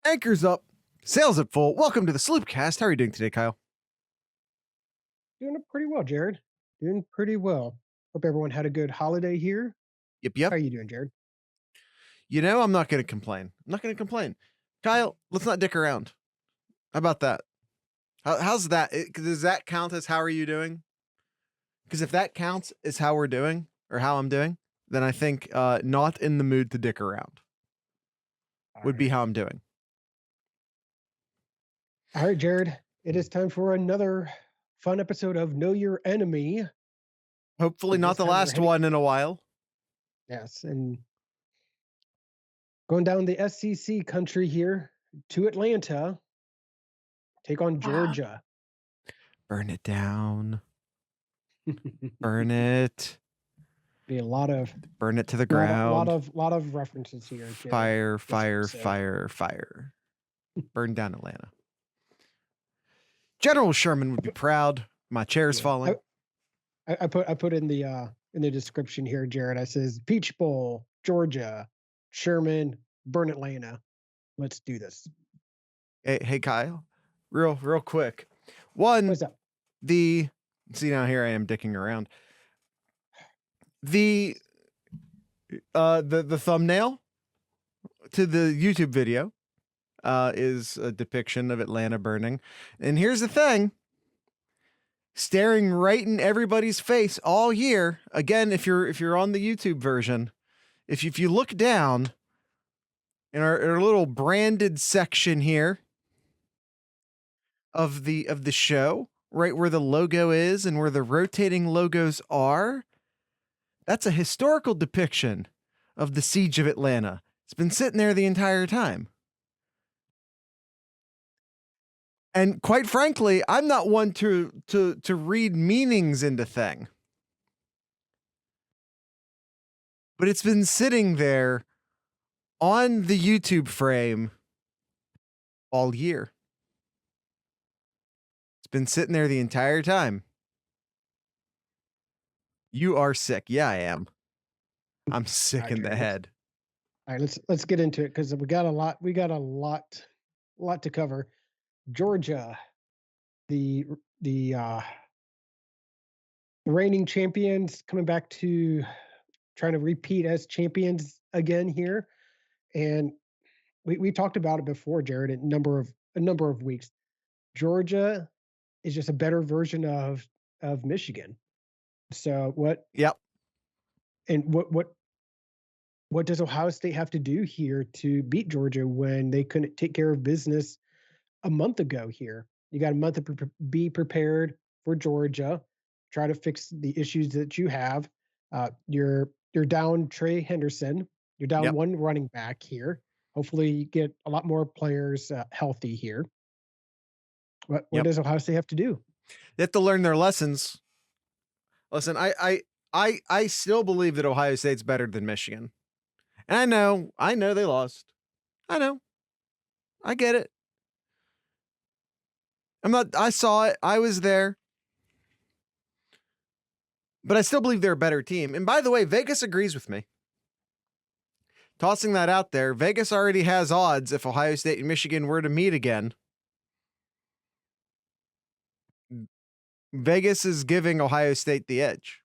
Anchors up, sails at full. Welcome to the Sloopcast. How are you doing today, Kyle? Doing pretty well, Jared. Doing pretty well. Hope everyone had a good holiday here. Yep. How are you doing, Jared? You know, I'm not going to complain. Kyle, let's not dick around. How about that? How's that? Does that count as how are you doing? Because if that counts as how we're doing or how I'm doing, then I think not in the mood to dick around would be how I'm doing. All right, Jared. It is time for another fun episode of Know Your Enemy. Hopefully not the last one in a while. Yes, and going down the SEC country here to Atlanta, take on Georgia. Burn it down. Burn it. Be a lot of burn it to the ground. lot of references here. Jared. Fire. Burn down Atlanta. General Sherman would be proud. My chair's falling. I put in the description here, Jared. I says Peach Bowl, Georgia, Sherman, burn Atlanta. Let's do this. Hey Kyle, real quick. What's up? See, now here I am dicking around. The thumbnail to the YouTube video is a depiction of Atlanta burning. And here's the thing. Staring right in everybody's face all year. Again, if you're on the YouTube version, if you look down in our little branded section here of the show, right where the logo is and where the rotating logos are, that's a historical depiction of the siege of Atlanta. It's been sitting there the entire time. And quite frankly, I'm not one to read meanings into thing. But it's been sitting there on the YouTube frame all year. It's been sitting there the entire time. You are sick. Yeah, I am. I'm sick in the head. All right, let's get into it because we got a lot to cover. Georgia, the reigning champions, coming back to trying to repeat as champions again here, and we talked about it before, Jared, a number of weeks. Georgia is just a better version of Michigan. So what? Yep. And what does Ohio State have to do here to beat Georgia when they couldn't take care of business a month ago here? You got a month to be prepared for Georgia. Try to fix the issues that you have. You're down Trey Henderson. You're down one running back here. Hopefully you get a lot more players healthy here. What does Ohio State have to do? They have to learn their lessons. Listen, I still believe that Ohio State's better than Michigan. And I know they lost. I know. I get it. I saw it. I was there. But I still believe they're a better team. And by the way, Vegas agrees with me. Tossing that out there, Vegas already has odds if Ohio State and Michigan were to meet again. Vegas is giving Ohio State the edge.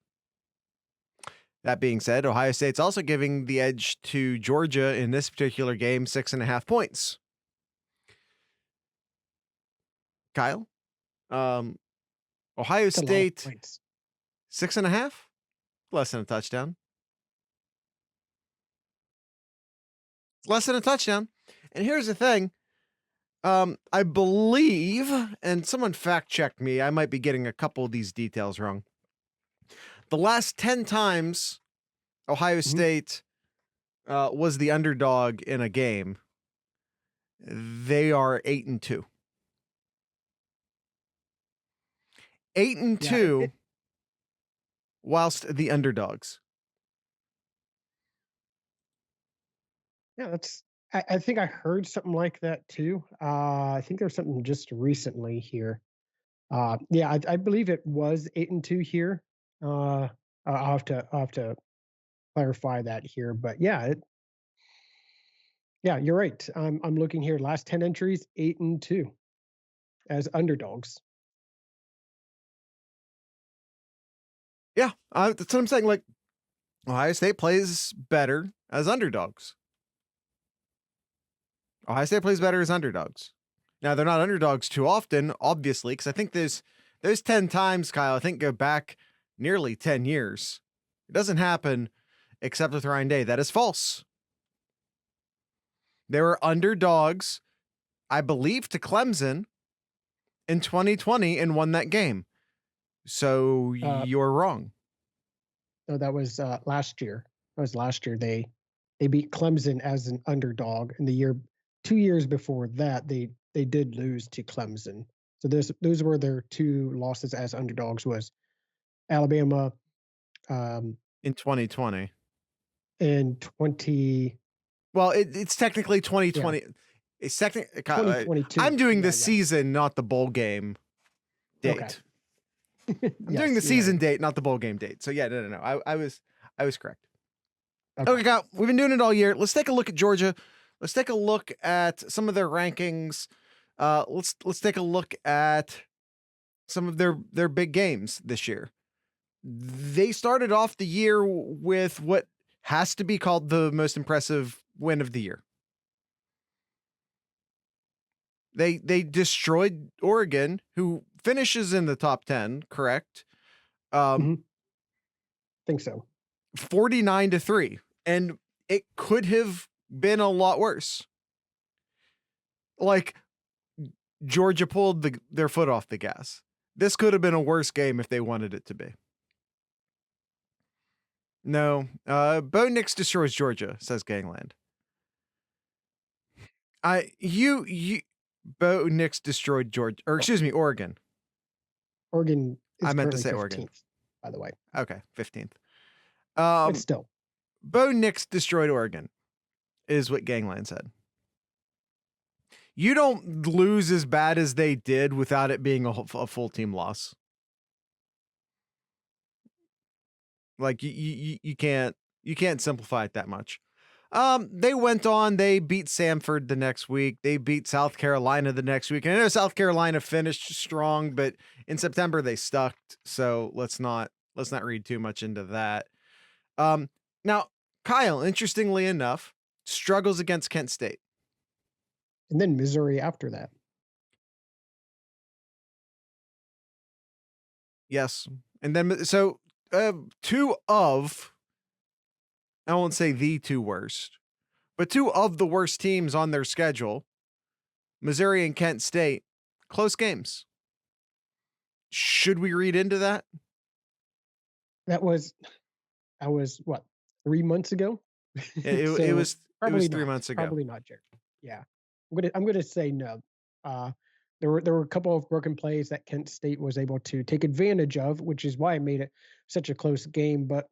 That being said, Ohio State's also giving the edge to Georgia in this particular game, 6.5 points. Kyle, Ohio State, 6.5, less than a touchdown. Less than a touchdown. And here's the thing. I believe, and someone fact checked me, I might be getting a couple of these details wrong. The last 10 times Ohio State was the underdog in a game, they are 8-2. 8-2 whilst the underdogs. Yeah, I think I heard something like that too. I think there's something just recently here. I believe it was 8-2 here. I'll have to clarify that here, but Yeah, you're right. I'm looking here. Last 10 entries, 8-2 as underdogs. Yeah, that's what I'm saying. Like, Ohio State plays better as underdogs. Ohio State plays better as underdogs. Now, they're not underdogs too often, obviously, because I think there's 10 times, Kyle, I think go back nearly 10 years. It doesn't happen except with Ryan Day. That is false. They were underdogs, I believe, to Clemson in 2020 and won that game. So you're wrong. No, that was last year. That was last year. They beat Clemson as an underdog. In the year 2 years before that, they did lose to Clemson. So those were their two losses as underdogs. Was Alabama In 2020. in 20. Well, it's technically 2020. Yeah. It's technically 2022. I'm doing the Yeah. season, not the bowl game date. Okay. I'm doing the season date, not the bowl game date. So yeah, no. I was correct. Okay, Kyle, we've been doing it all year. Let's take a look at Georgia. Let's take a look at some of their rankings. Let's take a look at some of their big games this year. They started off the year with what has to be called the most impressive win of the year. They destroyed Oregon, who finishes in the top 10, correct? Think so. 49-3. And it could have been a lot worse. Like, Georgia pulled their foot off the gas. This could have been a worse game if they wanted it to be. No, Bo Nix destroys Georgia, says Gangland. Bo Nix destroyed Georgia, or excuse me, Oregon. Oregon is I meant to say 15th, Oregon, by the way. Okay, 15th. But still, Bo Nix destroyed Oregon, is what Gangland said. You don't lose as bad as they did without it being a full team loss. Like you can't simplify it that much. They went on. They beat Samford the next week. They beat South Carolina the next week. And I know South Carolina finished strong, but in September they stuck. So let's not read too much into that. Now Kyle, interestingly enough, struggles against Kent State, and then Missouri after that. Yes, and then so two of, I won't say the two worst, but two of the worst teams on their schedule, Missouri and Kent State, close games. Should we read into that? That was what, 3 months ago? It was 3 months ago. Probably not, Jared. Yeah. I'm gonna say no. There were a couple of broken plays that Kent State was able to take advantage of, which is why it made it such a close game. But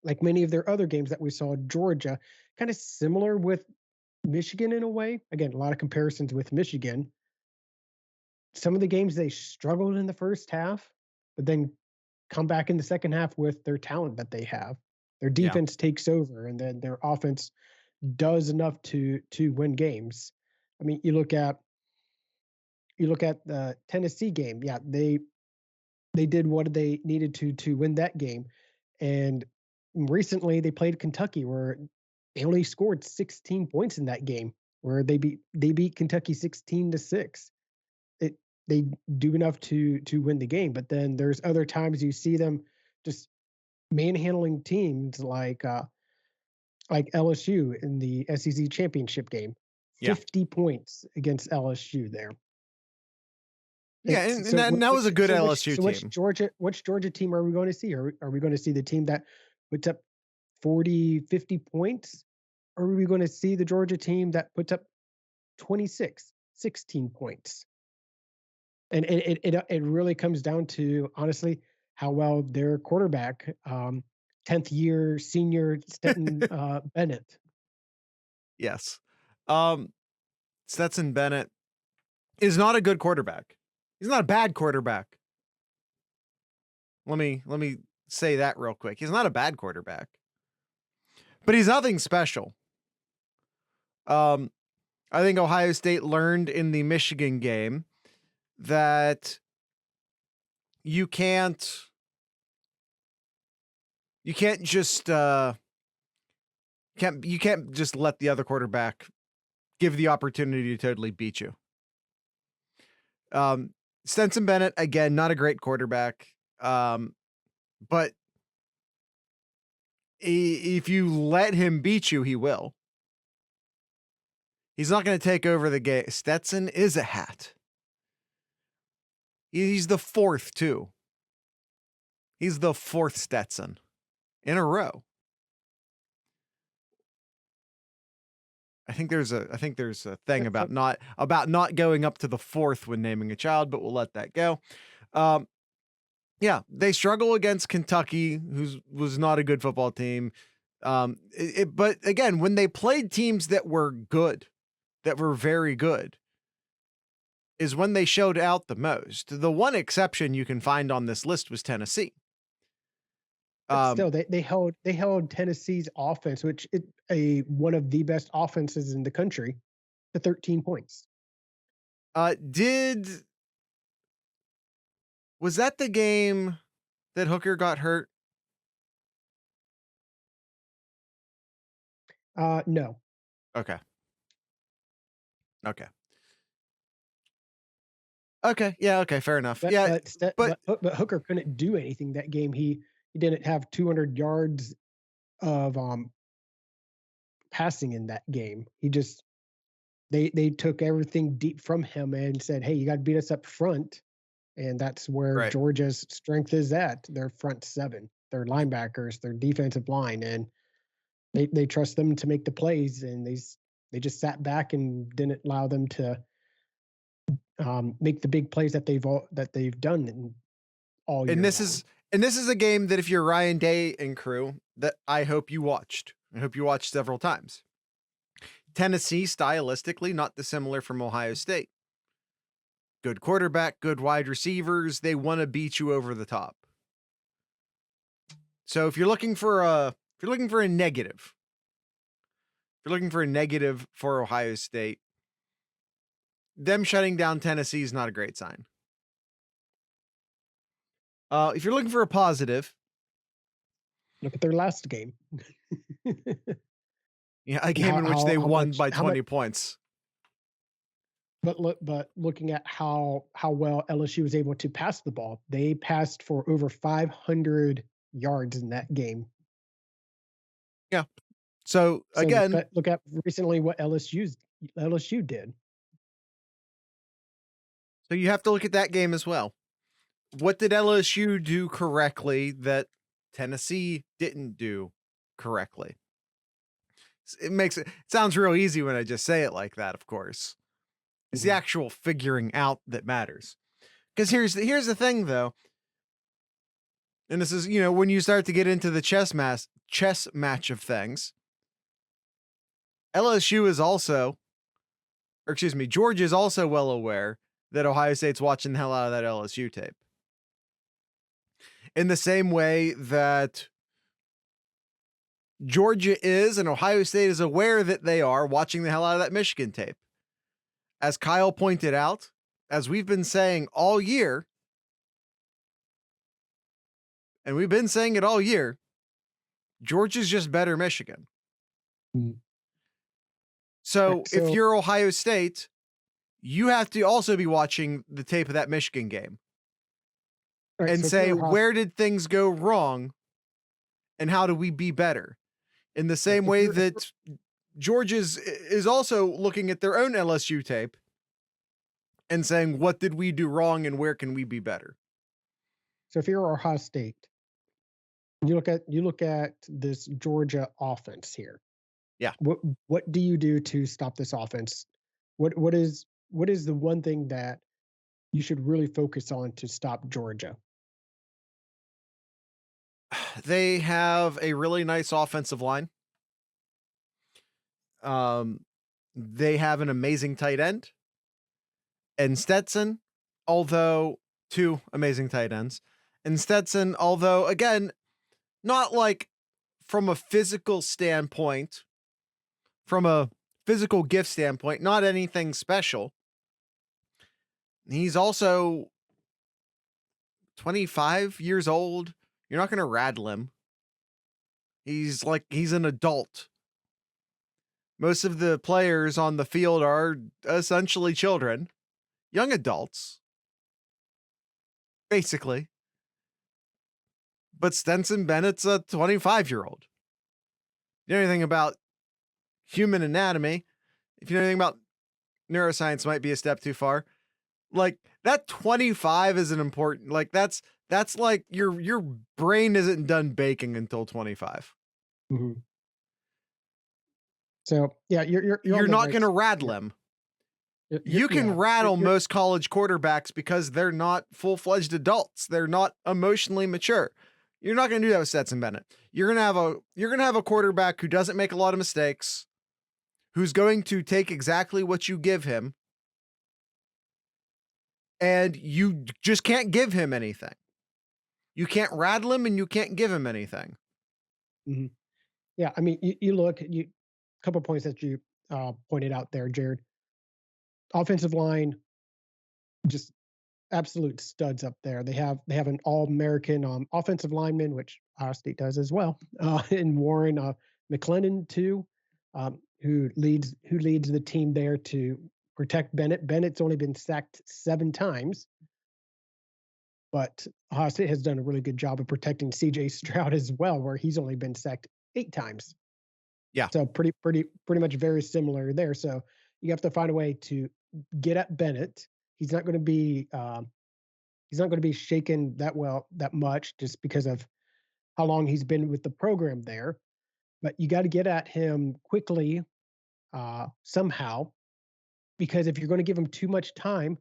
like many of their other games that we saw, Georgia, kind of similar with Michigan in a way. Again, a lot of comparisons with Michigan. Some of the games they struggled in the first half, but then come back in the second half with their talent that they have. Their defense takes over, and then their offense does enough to win games. I mean, you look at the Tennessee game. Yeah, they did what they needed to win that game. And recently they played Kentucky, where they only scored 16 points in that game, where they beat Kentucky 16-6. They do enough to win the game, but then there's other times you see them just manhandling teams like LSU in the SEC championship game. 50 points against LSU there. Yeah, and that was a good LSU team. Which Georgia team are we going to see? Are we going to see the team that puts up 40, 50 points? Or are we going to see the Georgia team that puts up 26, 16 points? And it really comes down to, honestly, how well their quarterback, 10th year senior Stetson Bennett. Yes. Stetson Bennett is not a good quarterback. He's not a bad quarterback. Let me say that real quick. He's not a bad quarterback. But he's nothing special. I think Ohio State learned in the Michigan game that you can't just you can't just let the other quarterback give the opportunity to totally beat you. Stetson Bennett, again, not a great quarterback. But if you let him beat you, he will. He's not going to take over the game. Stetson is a hat. He's the fourth, too. He's the fourth Stetson in a row. I think there's a thing about not going up to the fourth when naming a child, but we'll let that go. Yeah, they struggle against Kentucky, who was not a good football team. But again, when they played teams that were good, that were very good, is when they showed out the most. The one exception you can find on this list was Tennessee. But still, they held Tennessee's offense, which is one of the best offenses in the country, to 13 points. Was that the game that Hooker got hurt? No. Okay. Yeah. Okay. Fair enough. But Hooker couldn't do anything that game. He didn't have 200 yards of passing in that game. He just they took everything deep from him and said, "Hey, you got to beat us up front," and that's where Georgia's strength is at. Their front seven, their linebackers, their defensive line, and they trust them to make the plays, and they just sat back and didn't allow them to make the big plays that they've done all year. And this is a game that if you're Ryan Day and crew, that I hope you watched. I hope you watched several times. Tennessee, stylistically, not dissimilar from Ohio State. Good quarterback, good wide receivers. They want to beat you over the top. So if you're looking for a negative, for Ohio State, them shutting down Tennessee is not a great sign. If you're looking for a positive, look at their last game. Yeah, a game in which they won by 20 points. But looking at how well LSU was able to pass the ball, they passed for over 500 yards in that game. Yeah. So again, look at recently what LSU did. So you have to look at that game as well. What did LSU do correctly that Tennessee didn't do correctly? It sounds real easy when I just say it like that, of course. It's the actual figuring out that matters. Because here's the thing, though. And this is, when you start to get into the chess match of things, LSU is also, Georgia is also well aware that Ohio State's watching the hell out of that LSU tape. In the same way that Georgia is and Ohio State is aware that they are watching the hell out of that Michigan tape. As Kyle pointed out, as we've been saying all year, and we've been saying it all year, Georgia's just better Michigan. So if you're Ohio State, you have to also be watching the tape of that Michigan game and say, where did things go wrong and how do we be better? In the same way that Georgia's is also looking at their own LSU tape and saying, what did we do wrong and where can we be better? So if you're Ohio State, you look at this Georgia offense here. Yeah. What do you do to stop this offense? What is the one thing that you should really focus on to stop Georgia? They have a really nice offensive line. They have an amazing tight end. And Stetson, although two amazing tight ends. And Stetson, although, again, not like from a physical standpoint, from a physical gift standpoint, not anything special. He's also 25 years old. You're not going to rattle him. He's an adult. Most of the players on the field are essentially children, young adults, basically. But Stetson Bennett's a 25-year-old. You know anything about human anatomy? If you know anything about neuroscience, might be a step too far. Like that 25 isn't important. Like that's like your brain isn't done baking until 25. Mm-hmm. So yeah, You're not going to rattle him. You can rattle most college quarterbacks because they're not full-fledged adults. They're not emotionally mature. You're not going to do that with Stetson Bennett. You're going to have a quarterback who doesn't make a lot of mistakes, who's going to take exactly what you give him, and you just can't give him anything. You can't rattle him and you can't give him anything. Mm-hmm. Yeah, I mean, you look a couple points that you pointed out there, Jared. Offensive line, just absolute studs up there. They have an All-American offensive lineman, which Ohio State does as well, and Warren McClendon too, who leads the team there to protect Bennett. Bennett's only been sacked 7 times, but Ohio State has done a really good job of protecting C.J. Stroud as well, where he's only been sacked 8 times. Yeah. So pretty much very similar there. So you have to find a way to get at Bennett. He's not going to be shaken that much just because of how long he's been with the program there. But you got to get at him quickly somehow, because if you're going to give him too much time,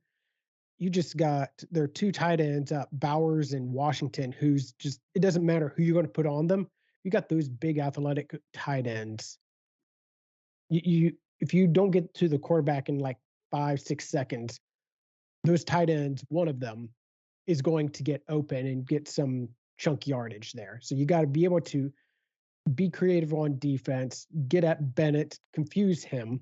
you just got their 2 tight ends, Bowers and Washington, who's just, it doesn't matter who you're going to put on them. You got those big athletic tight ends. You if you don't get to the quarterback in like 5-6 seconds, those tight ends, one of them is going to get open and get some chunk yardage there. So you got to be able to be creative on defense, get at Bennett, confuse him,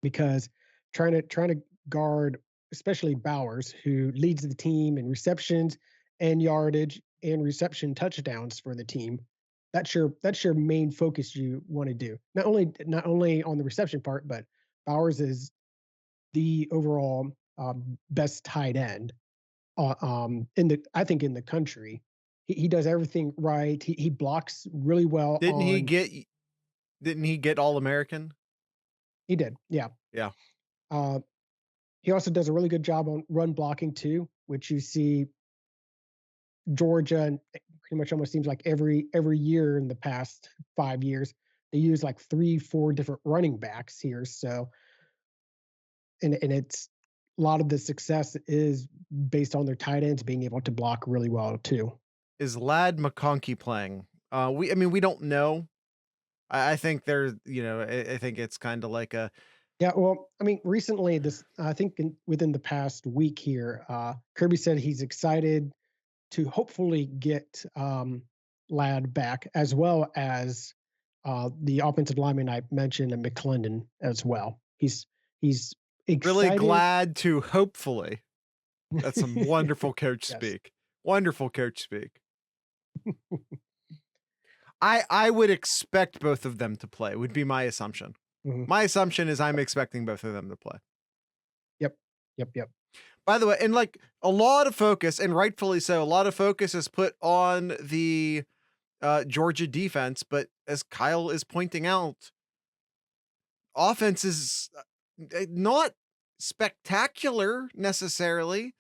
because trying to guard, especially Bowers, who leads the team in receptions and yardage and reception touchdowns for the team. That's your main focus you want to do. Not only on the reception part, but Bowers is the overall best tight end in the country. He does everything right. He blocks really well. Didn't he get All-American? He did, yeah. Yeah. He also does a really good job on run blocking too, which you see Georgia and pretty much almost seems like every year in the past 5 years they use like 3-4 different running backs here. So, and it's a lot of the success is based on their tight ends being able to block really well too. Is Ladd McConkey playing? We don't know. I think there's, I think it's kind of like a. Yeah, well, I mean, recently, I think within the past week here, Kirby said he's excited to hopefully get Ladd back, as well as the offensive lineman I mentioned, and McClendon as well. He's excited. Really glad to hopefully. That's some wonderful coach Yes. speak. Wonderful coach speak. I would expect both of them to play, would be my assumption. Mm-hmm. My assumption is I'm expecting both of them to play. Yep. By the way, and like a lot of focus, and rightfully so, a lot of focus is put on the Georgia defense, but as Kyle is pointing out, offense is not spectacular necessarily,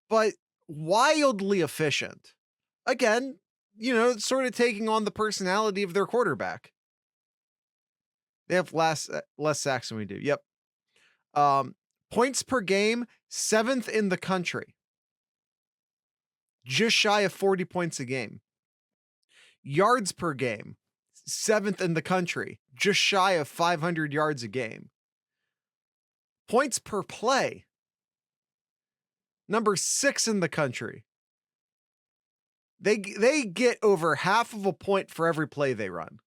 but wildly efficient. Again, sort of taking on the personality of their quarterback. They have less sacks than we do. Yep. Points per game, 7th in the country. Just shy of 40 points a game. Yards per game, 7th in the country. Just shy of 500 yards a game. Points per play, number 6 in the country. They get over half of a point for every play they run.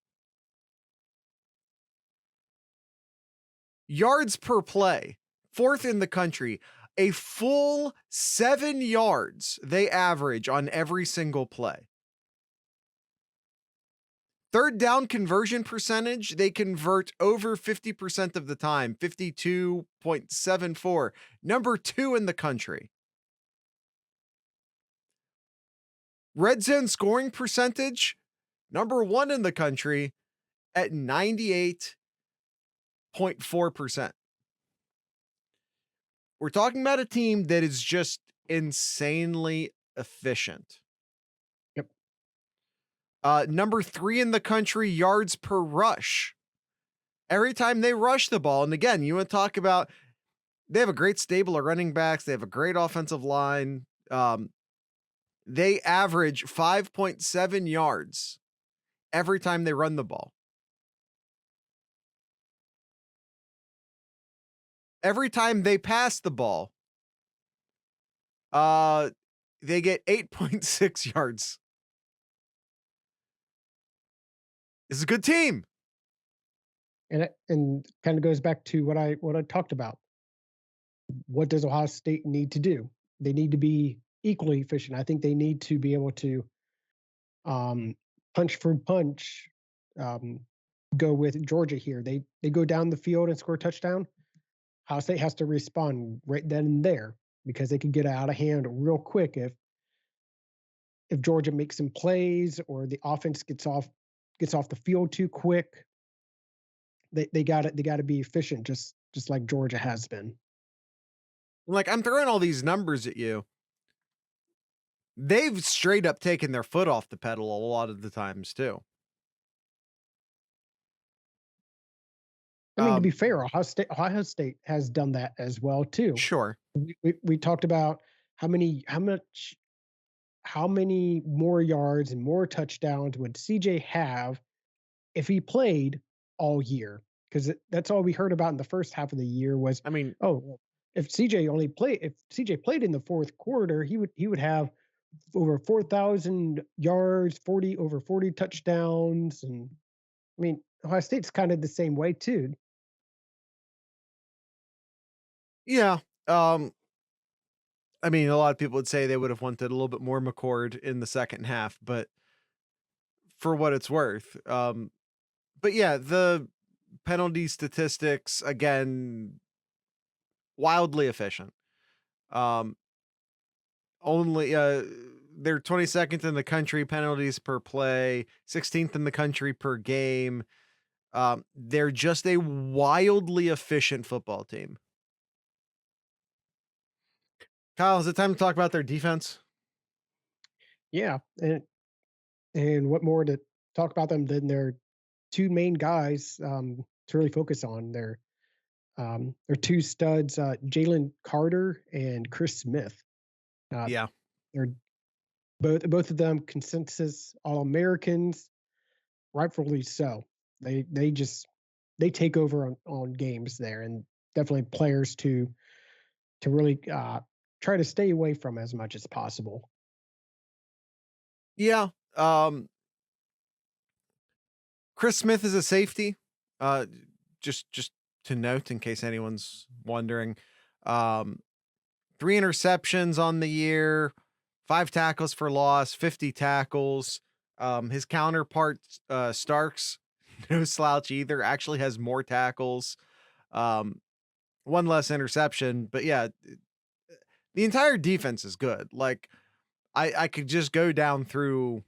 Yards per play, fourth in the country. A full 7 yards they average on every single play. Third down conversion percentage, they convert over 50% of the time, 52.74, number 2 in the country. Red zone scoring percentage, number 1 in the country at 98.4%. We're talking about a team that is just insanely efficient. Yep. Number 3 in the country, yards per rush. Every time they rush the ball, and again, you want to talk about they have a great stable of running backs. They have a great offensive line. They average 5.7 yards every time they run the ball. Every time they pass the ball, they get 8.6 yards. It's a good team. And kind of goes back to what I talked about. What does Ohio State need to do? They need to be equally efficient. I think they need to be able to punch for punch, go with Georgia here. They go down the field and score a touchdown. Ohio State has to respond right then and there because they could get out of hand real quick if Georgia makes some plays or the offense gets off the field too quick. They got to be efficient just like Georgia has been. Like, I'm throwing all these numbers at you. They've straight up taken their foot off the pedal a lot of the times too. I mean, to be fair, Ohio State has done that as well too. Sure. We talked about how many more yards and more touchdowns would CJ have if he played all year? Because that's all we heard about in the first half of the year was, I mean, if CJ played in the fourth quarter, he would have over 4,000 yards, over 40 touchdowns, and I mean, Ohio State's kind of the same way too. yeah. I mean, a lot of people would say they would have wanted a little bit more McCord in the second half, but for what it's worth. But yeah, the penalty statistics, again, wildly efficient. Only they're 22nd in the country penalties per play, 16th in the country per game. They're just a wildly efficient football team. Kyle, is it time to talk about their defense? Yeah, and what more to talk about them than their two main guys to really focus on? Their two studs, Jalen Carter and Chris Smith. Yeah. They're both of them consensus All-Americans, rightfully so. They take over on games there, and definitely players to really try to stay away from as much as possible. Yeah. Chris Smith is a safety. Just to note in case anyone's wondering. 3 interceptions on the year, 5 tackles for loss, 50 tackles. His counterpart, Starks, no slouch either, actually has more tackles, 1 less interception. But yeah, the entire defense is good. Like, I could just go down through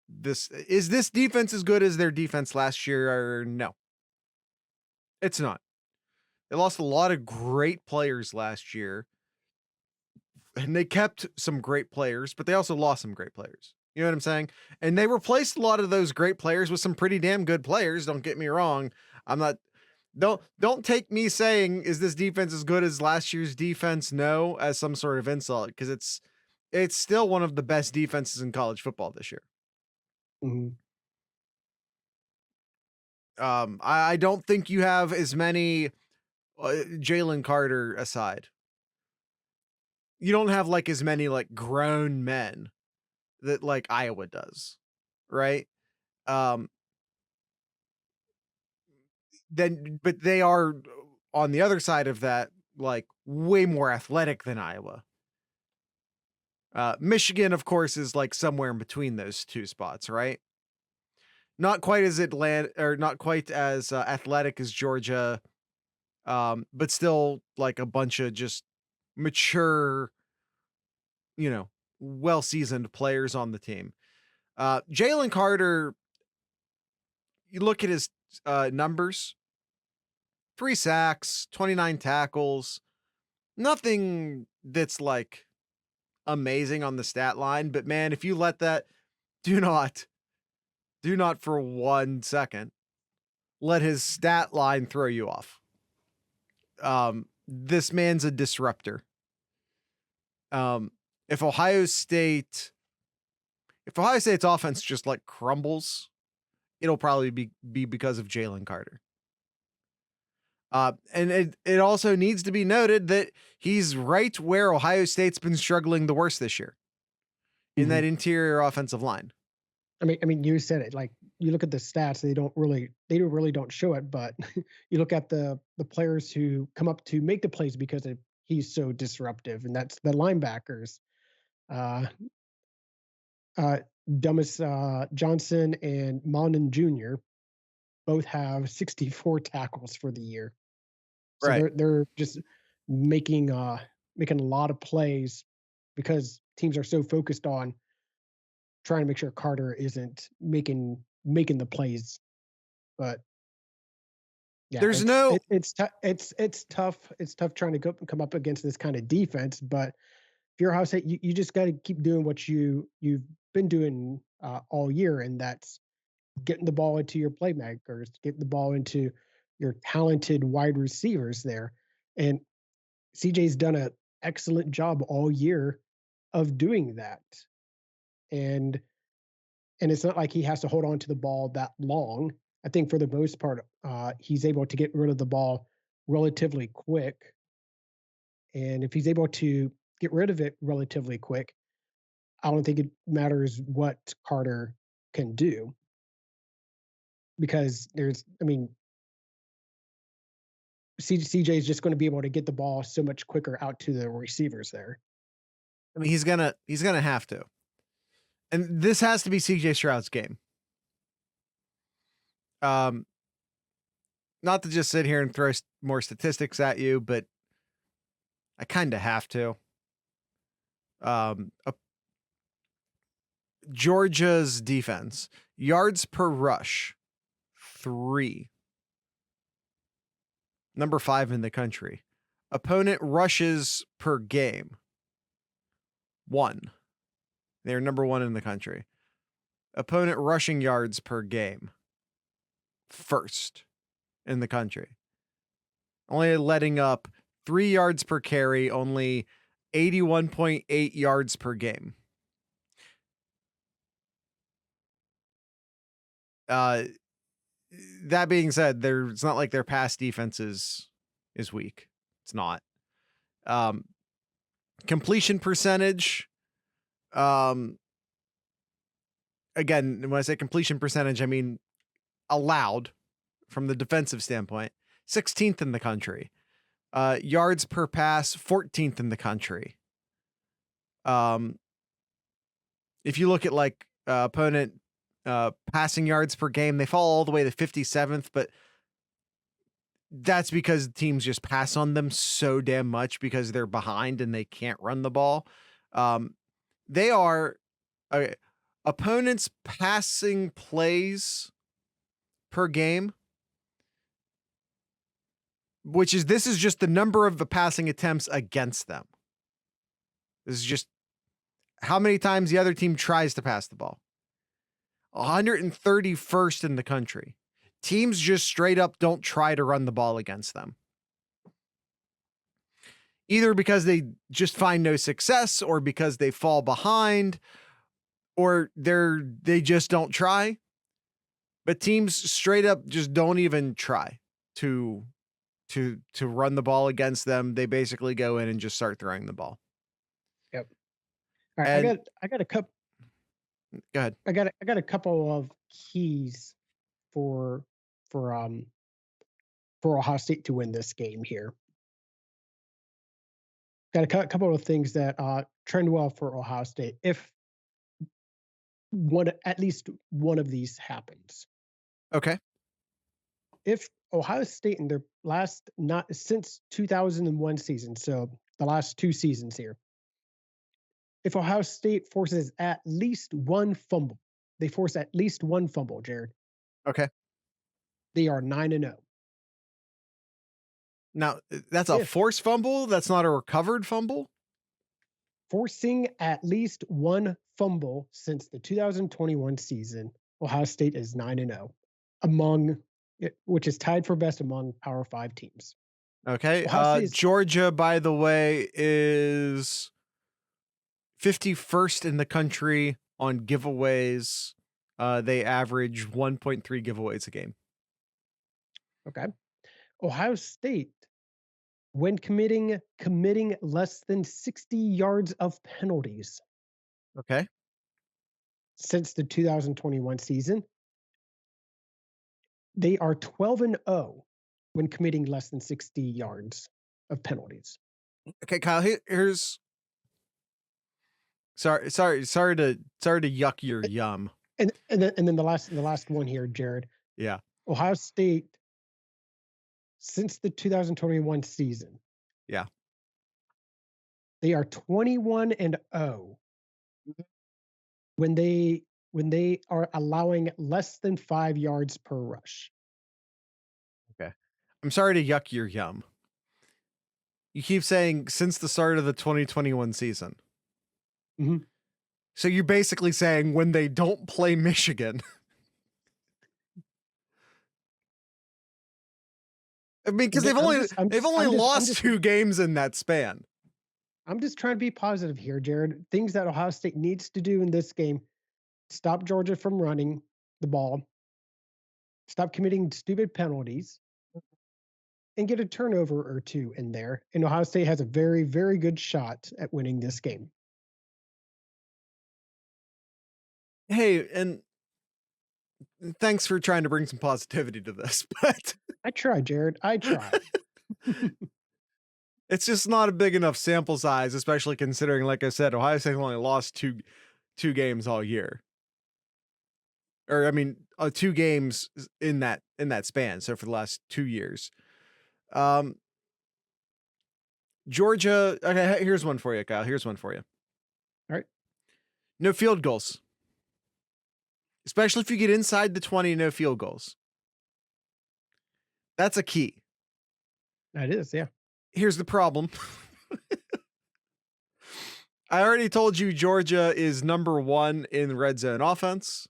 this. Is this defense as good as their defense last year? Or no, it's not. They lost a lot of great players last year. And they kept some great players, but they also lost some great players. You know what I'm saying? And they replaced a lot of those great players with some pretty damn good players. Don't get me wrong. I'm not. Don't take me saying is this defense as good as last year's defense? No, as some sort of insult, because it's still one of the best defenses in college football this year. Mm-hmm. I don't think you have as many Jalen Carter aside. You don't have like as many like grown men that like Iowa does, right? but they are on the other side of that, like way more athletic than Iowa. Michigan, of course, is like somewhere in between those two spots, right? Not quite as not quite as athletic as Georgia, but still like a bunch of just mature, well seasoned players on the team. Jalen Carter, you look at his numbers: 3 sacks, 29 tackles, nothing that's like amazing on the stat line. But man, if you let that, do not, do not for 1 second let his stat line throw you off. This man's a disruptor. Um, if Ohio State, if Ohio State's offense just like crumbles, it'll probably be because of Jalen Carter. And it also needs to be noted that he's right where Ohio State's been struggling the worst this year in that interior offensive line. I mean, you said it. Like, you look at the stats, they really don't show it. But you look at the players who come up to make the plays because he's so disruptive, and that's the linebackers. Uh, Dumas Johnson and Monden Jr. both have 64 tackles for the year. So Right. they're just making making a lot of plays because teams are so focused on trying to make sure Carter isn't making the plays. But yeah, There's no it's tough. It's tough trying to come up against this kind of defense. But if you're Ohio State, you just got to keep doing what you've been doing all year, and that's getting the ball into your playmakers, getting the ball into your talented wide receivers there. And CJ's done an excellent job all year of doing that. And it's not like he has to hold on to the ball that long. I think for the most part, he's able to get rid of the ball relatively quick. And if he's able to get rid of it relatively quick, I don't think it matters what Carter can do, because CJ is just going to be able to get the ball so much quicker out to the receivers there. I mean, he's gonna have to. And this has to be CJ Stroud's game. Not to just sit here and throw more statistics at you, but I kind of have to. Georgia's defense, yards per rush, 3. Number 5 in the country. Opponent rushes per game, 1. They're number 1 in the country. Opponent rushing yards per game, 1st in the country. Only letting up 3 yards per carry, only 81.8 yards per game. That being said, it's not like their pass defense is weak. It's not. Completion percentage. Again, when I say completion percentage, I mean allowed from the defensive standpoint, 16th in the country. Yards per pass, 14th in the country. If you look at like opponent passing yards per game, they fall all the way to 57th, but that's because teams just pass on them so damn much because they're behind and they can't run the ball. They are opponents passing plays per game, this is just the number of the passing attempts against them. This is just how many times the other team tries to pass the ball. 131st in the country. Teams just straight up don't try to run the ball against them. Either because they just find no success, or because they fall behind, or they just don't try. But teams straight up just don't even try to run the ball against them. They basically go in and just start throwing the ball. Yep. All right, And I got a couple. Go ahead. I got a couple of keys for for Ohio State to win this game here. Got a couple of things that trend well for Ohio State if at least one of these happens. Okay. If Ohio State in their last not since 2001 season, so the last 2 seasons here, if Ohio State forces at least one fumble, they force at least one fumble, Jared. Okay. They are 9-0. Now, that's a forced fumble? That's not a recovered fumble? Forcing at least one fumble since the 2021 season, Ohio State is 9-0 which is tied for best among Power 5 teams. Okay. Ohio State Georgia, by the way, is 51st in the country on giveaways. They average 1.3 giveaways a game. Okay. Ohio State, when committing less than 60 yards of penalties. Okay. Since the 2021 season, they are 12-0 when committing less than 60 yards of penalties. Okay, Kyle, here's sorry to yuck your yum. And then the last one here, Jared. Yeah. Ohio State since the 2021 season. Yeah. They are 21-0 when they are allowing less than 5 yards per rush. Okay. I'm sorry to yuck your yum. You keep saying since the start of the 2021 season. Mm-hmm. So you're basically saying when they don't play Michigan. I mean, because they've only lost 2 games in that span. I'm just trying to be positive here, Jared. Things that Ohio State needs to do in this game: stop Georgia from running the ball, stop committing stupid penalties, and get a turnover or 2 in there. And Ohio State has a very, very good shot at winning this game. Hey, and thanks for trying to bring some positivity to this, but I tried, Jared. I tried. It's just not a big enough sample size, especially considering, like I said, Ohio State only lost two games all year. Or I mean, 2 games in that span. So for the last 2 years, Georgia. Okay, here's one for you, Kyle. Here's one for you. All right. No field goals, especially if you get inside the 20. No field goals. That's a key. That is, yeah. Here's the problem. I already told you Georgia is number 1 in red zone offense.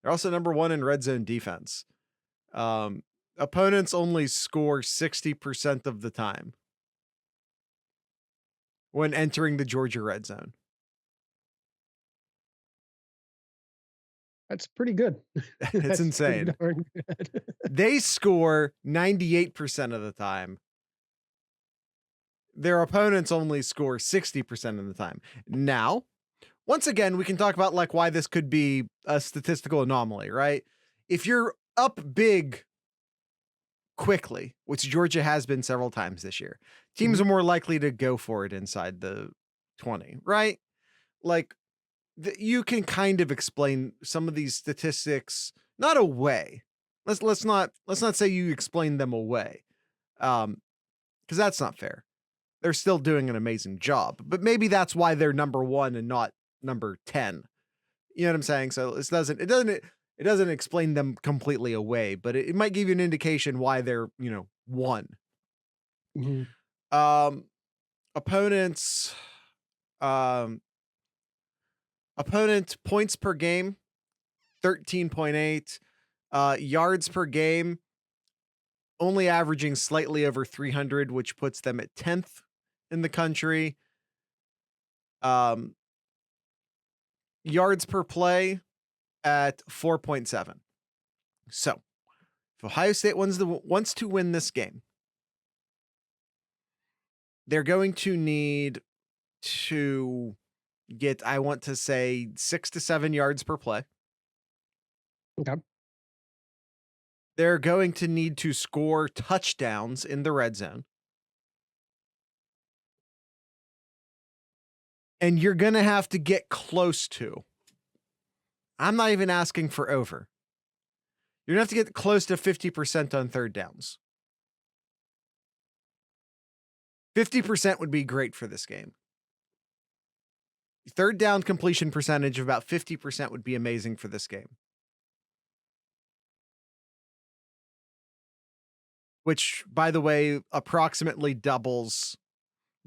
They're also number 1 in red zone defense. Opponents only score 60% of the time when entering the Georgia red zone. That's pretty good. It's insane. Darn good. They score 98% of the time. Their opponents only score 60% of the time. Now, once again, we can talk about like why this could be a statistical anomaly, right? If you're up big quickly, which Georgia has been several times this year, teams are more likely to go for it inside the 20, right? Like you can kind of explain some of these statistics, not away. Let's not say you explain them away. Because that's not fair. They're still doing an amazing job, but maybe that's why they're number 1 and not number 10. You know what I'm saying? So it doesn't explain them completely away, but it might give you an indication why they're, 1. Mm-hmm. Opponent points per game, 13.8, yards per game, only averaging slightly over 300, which puts them at 10th in the country. Yards per play at 4.7. So, if Ohio State wants to win this game, they're going to need to get, I want to say, 6 to 7 yards per play. Okay. They're going to need to score touchdowns in the red zone. And you're going to have to get close to. I'm not even asking for over. You're going to have to get close to 50% on third downs. 50% would be great for this game. Third down completion percentage of about 50% would be amazing for this game. Which, by the way, approximately doubles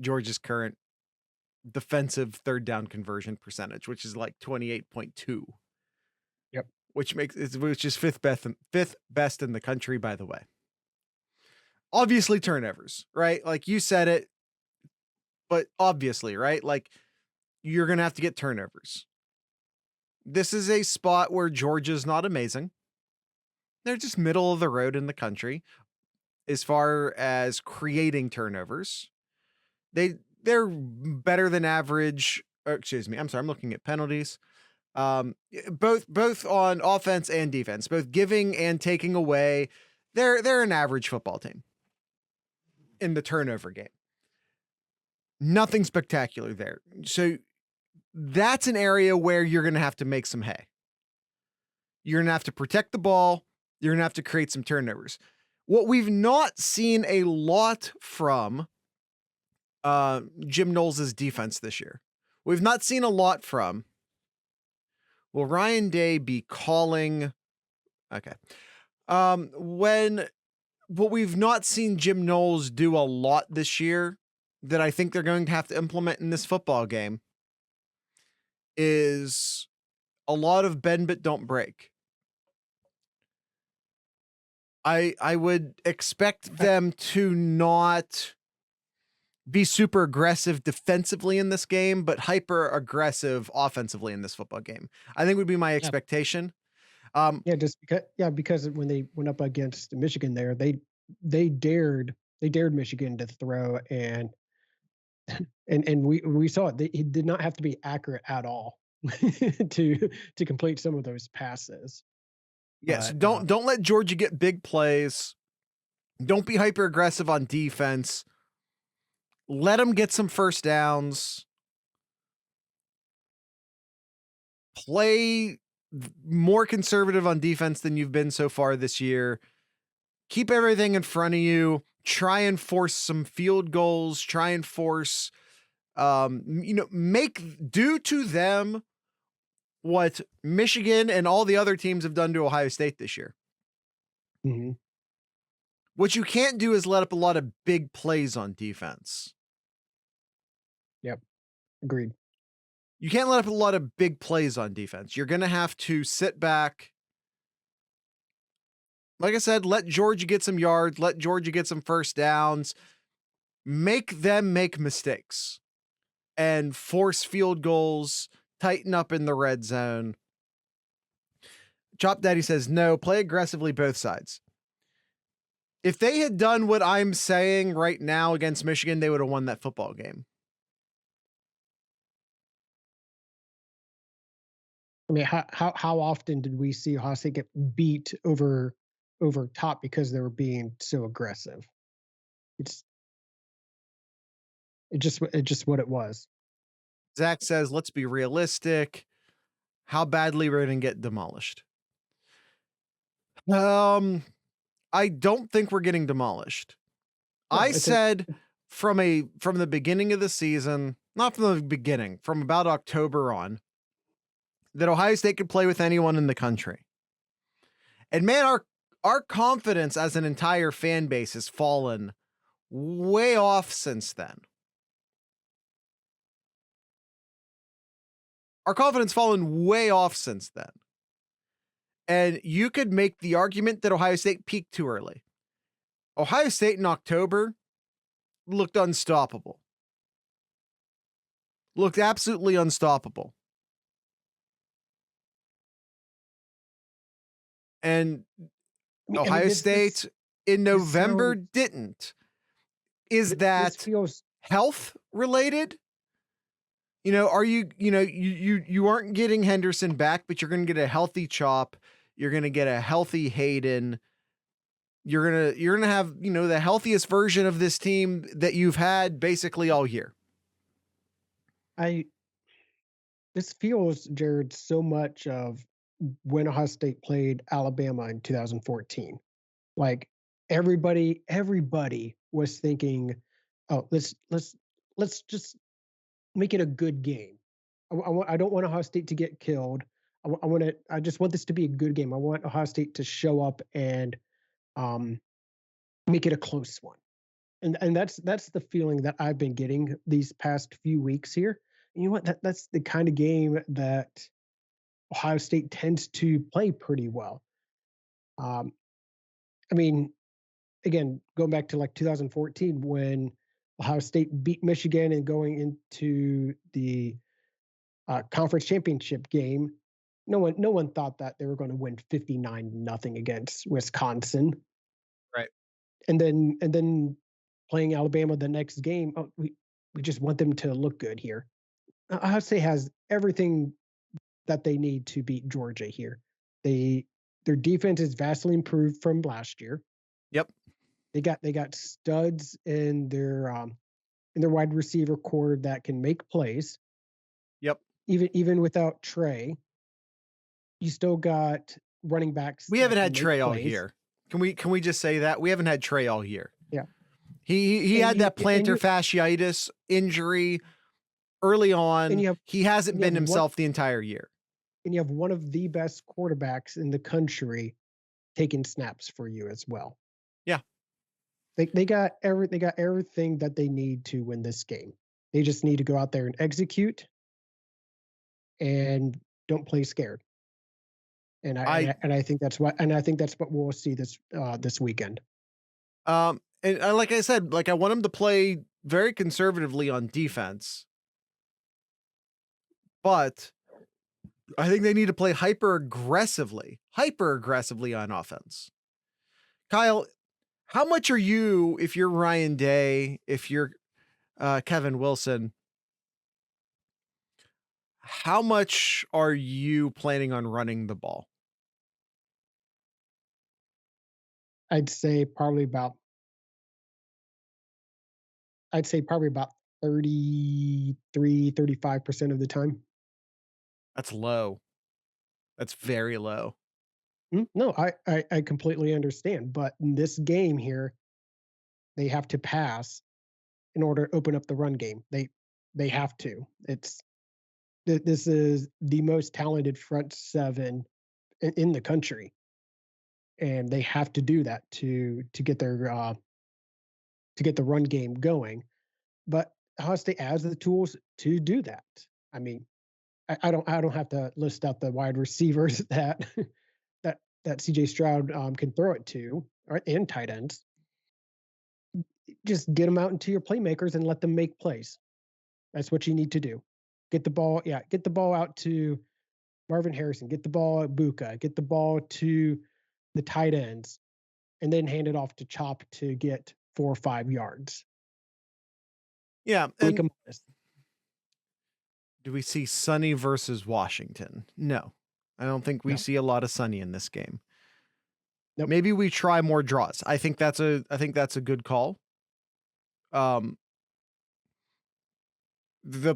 Georgia's current defensive third down conversion percentage, which is like 28.2. Yep. Which is fifth best in the country, by the way. Obviously turnovers, right? Like you said it, but obviously, right? Like you're going to have to get turnovers. This is a spot where Georgia's not amazing. They're just middle of the road in the country as far as creating turnovers. They're better than average. Excuse me. I'm sorry. I'm looking at penalties. Both on offense and defense, both giving and taking away. They're an average football team in the turnover game. Nothing spectacular there. So that's an area where you're going to have to make some hay. You're going to have to protect the ball. You're going to have to create some turnovers. What we've not seen a lot from Jim Knowles' defense this year. We've not seen a lot from. Will Ryan Day be calling? Okay. What we've not seen Jim Knowles do a lot this year that I think they're going to have to implement in this football game is a lot of bend but don't break. I would expect them to not be super aggressive defensively in this game, but hyper aggressive offensively in this football game. I think would be my expectation. Because when they went up against Michigan there, they dared Michigan to throw and we saw it. He did not have to be accurate at all to complete some of those passes. Yes, don't let Georgia get big plays. Don't be hyper aggressive on defense. Let them get some first downs. Play more conservative on defense than you've been so far this year. Keep everything in front of you. Try and force some field goals. Try and force, do to them what Michigan and all the other teams have done to Ohio State this year. Mm-hmm. What you can't do is let up a lot of big plays on defense. Yep. Agreed. You can't let up a lot of big plays on defense. You're going to have to sit back. Like I said, let Georgia get some yards. Let Georgia get some first downs. Make them make mistakes and force field goals. Tighten up in the red zone. Chop Daddy says, no, play aggressively both sides. If they had done what I'm saying right now against Michigan, they would have won that football game. I mean, how often did we see Ohio State get beat over top because they were being so aggressive? It's just what it was. Zach says, let's be realistic. How badly we're going to get demolished? I don't think we're getting demolished. No, I said from the beginning of the season, not from the beginning, from about October on, that Ohio State could play with anyone in the country. And man, our confidence as an entire fan base has fallen way off since then. Our confidence fallen way off since then. And you could make the argument that Ohio State peaked too early. Ohio State in October looked unstoppable. Looked absolutely unstoppable. And Ohio State in November didn't. Is that health related? Are you aren't getting Henderson back, but you're going to get a healthy Chop. You're going to get a healthy Hayden. You're gonna have, the healthiest version of this team that you've had basically all year. I This feels, Jared, so much of when Ohio State played Alabama in 2014. Like everybody was thinking, oh, let's just make it a good game. I don't want Ohio State to get killed. I just want this to be a good game. I want Ohio State to show up and um, make it a close one. And that's the feeling that I've been getting these past few weeks here. And you know what? That's the kind of game that Ohio State tends to play pretty well. Um, I mean, again, going back to like 2014 when Ohio State beat Michigan and going into the conference championship game, no one thought that they were going to win 59-0 against Wisconsin. Right. And then playing Alabama the next game, we just want them to look good here. Ohio State has everything that they need to beat Georgia here. Their defense is vastly improved from last year. Yep. They got studs in their wide receiver core that can make plays. Yep. Even without Trey, you still got running backs. We haven't had Trey all year. Can we just say that? We haven't had Trey all year. Yeah. He had that plantar fasciitis injury early on. He hasn't been himself the entire year. And you have one of the best quarterbacks in the country taking snaps for you as well. Yeah. They got everything that they need to win this game. They just need to go out there and execute and don't play scared. And I think that's what we'll see this weekend. And like I said, I want them to play very conservatively on defense, but I think they need to play hyper aggressively on offense. Kyle, how much are you, if you're Ryan Day, if you're Kevin Wilson, how much are you planning on running the ball? I'd say probably about 33-35% of the time. That's low. That's very low. No, I completely understand. But in this game here, they have to pass in order to open up the run game. They have to. This is the most talented front seven in the country, and they have to do that to get the run game going. But Ohio State has the tools to do that. I mean, I don't have to list out the wide receivers that CJ Stroud can throw it to, right, and tight ends. Just get them out into your playmakers and let them make plays. That's what you need to do. Get the ball out to Marvin Harrison. Get the ball at Buka. Get the ball to the tight ends, and then hand it off to Chop to get 4 or 5 yards. Yeah. Make them miss. Do we see Sonny versus Washington? No, I don't think we see a lot of Sonny in this game. Nope. Maybe we try more draws. I think that's a good call. The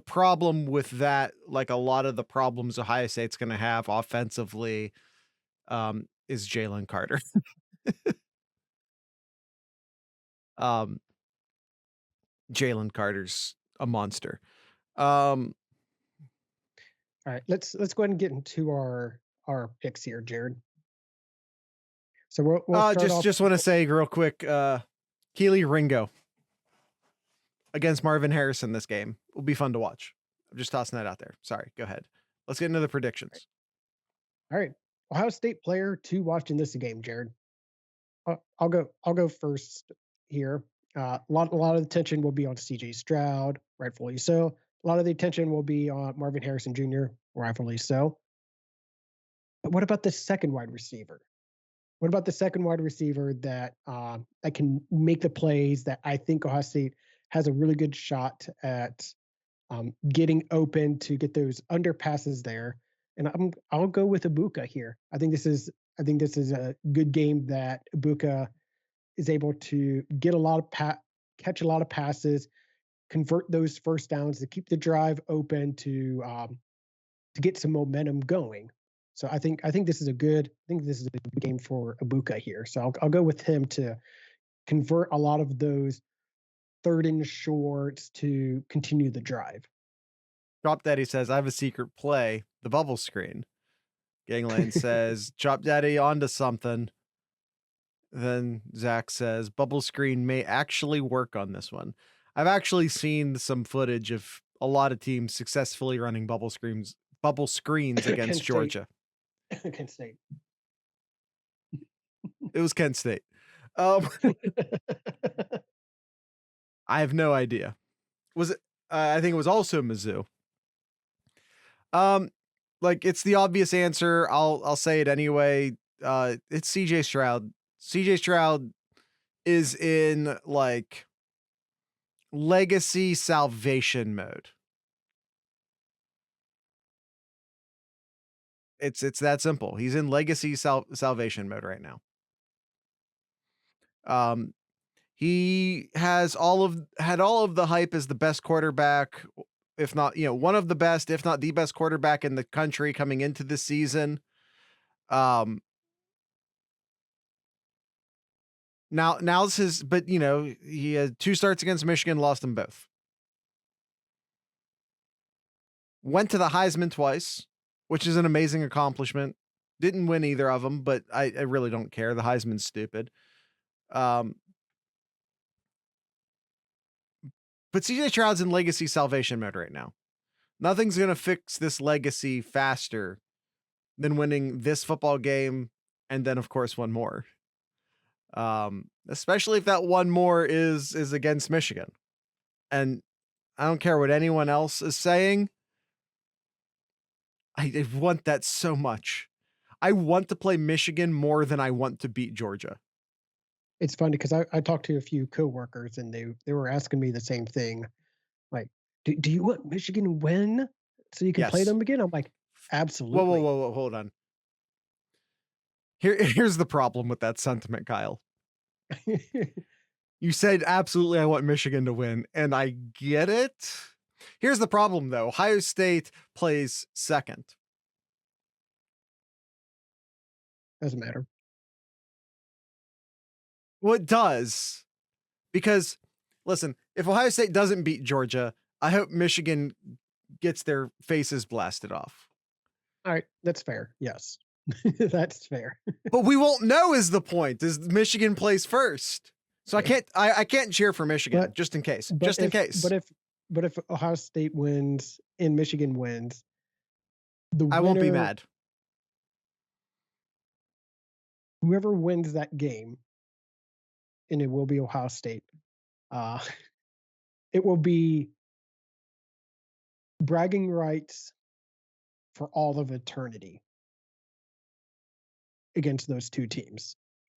problem with that, like a lot of the problems Ohio State's going to have offensively, is Jalen Carter. Jalen Carter's a monster. All right, let's go ahead and get into our picks here, Jared. So we'll just want to say real quick, Keely Ringo against Marvin Harrison this game will be fun to watch. I'm just tossing that out there. Sorry, go ahead. Let's get into the predictions. All right. Ohio State player to watch in this game, Jared. I'll go first here. A lot of attention will be on CJ Stroud, rightfully so. A lot of the attention will be on Marvin Harrison Jr., rightfully so. But what about the second wide receiver? What about the second wide receiver that can make the plays that I think Ohio State has a really good shot at getting open to get those underpasses there? And I'll go with Ibuka here. I think this is a good game that Ibuka is able to get a lot of catch a lot of passes, convert those first downs to keep the drive open to get some momentum going. So I think this is a good game for Ibuka here. So I'll go with him to convert a lot of those third and shorts to continue the drive. Drop Daddy says, I have a secret play, the bubble screen. Gangland says, Drop Daddy onto something. Then Zach says, bubble screen may actually work on this one. I've actually seen some footage of a lot of teams successfully running bubble screens against Georgia. Kent State. It was Kent State. I have no idea. Was it? I think it was also Mizzou. Like it's the obvious answer. I'll say it anyway. It's CJ Stroud. CJ Stroud is in like legacy salvation mode. It's that simple. He's in legacy salvation mode right now. He has had all of the hype as the best quarterback, if not, one of the best, if not the best quarterback in the country coming into the season. Now this is, but he had 2 starts against Michigan, lost them both. Went to the Heisman twice, which is an amazing accomplishment. Didn't win either of them, but I really don't care. The Heisman's stupid. But CJ Stroud's in legacy salvation mode right now. Nothing's going to fix this legacy faster than winning this football game and then, of course, one more. Especially if that one more is against Michigan. And I don't care what anyone else is saying. I want that so much. I want to play Michigan more than I want to beat Georgia. It's funny because I talked to a few coworkers and they were asking me the same thing. Like, do you want Michigan to win so you can play them again? I'm like, absolutely. Whoa, hold on. Here's the problem with that sentiment, Kyle. You said absolutely I want Michigan to win, and I get it. Here's the problem, though. Ohio State plays second. Doesn't matter. Well, it does. Because, listen, if Ohio State doesn't beat Georgia, I hope Michigan gets their faces blasted off. All right, that's fair. Yes, that's fair. But we won't know is the point. Is Michigan plays first. So I can't cheer for Michigan, just in case. In case. But if Ohio State wins and Michigan wins, I won't be mad. Whoever wins that game, and it will be Ohio State, it will be bragging rights for all of eternity against those two teams.